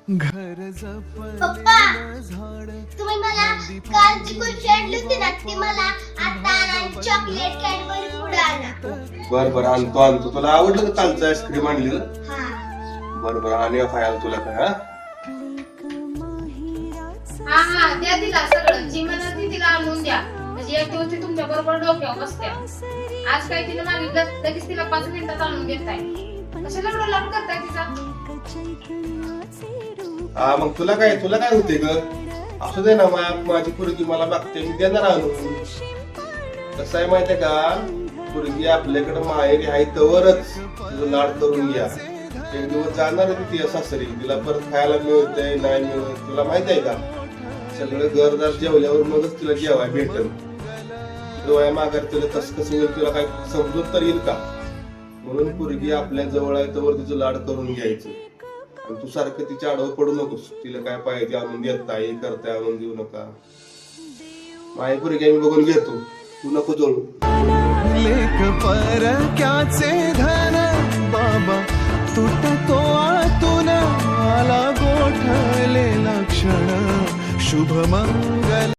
पप्पा, तुम्ही मला कालची कुल्फी आणली होती ना, ती मला आता आणा. चॉकलेट कॅडबरी पुढे आणा. बर आणतो तुला आवडलं का कालचं आईस्क्रीम आणलेलं? हा. बर आणि खायला तुला काय हा हा द्या तिला सगळं जी म्हणत ती तिला आणून द्या. म्हणजे एक दिवस ती तुमच्या बरोबर डोक्यावर बसते. आज काय तिने मागितलं लगेच तिला 5 मिनिटात आणून देताय. कशाला एवढं लांब करताय तिचा? हा मग तुला काय होते ग? असू दे ना, माझी पोरगी मला मागते, मी देणार आणून. कसं आहे माहितीये का, पोरगी आपल्याकडे माहेरी आहे तवरच तुझं लाड करून घ्या. एक दिवस जाणार आहे ती सासरी, तिला परत खायला मिळतंय नाही मिळत तुला माहित आहे का? सगळं घरदार जेवल्यावर मगच तिला जेवाय भेटल. डोळ्या माघार तुला कसं होईल तुला काय समजून तर येईल का? म्हणून पोरगी आपल्या जवळ आहे तवर तिचं लाड करून घ्यायचं. आणि तू सारखं तिच्या आडवं पडू नकोस. तिला काय पाहिजे आणून देताय, हे करताय, आणून देऊ नका. माझी पोरगी मी बघून घेतो, तू नको जळू. लेक परक्याचे धन बाबा तुटतो आतून, आला गोठलेला क्षण शुभ मंगल.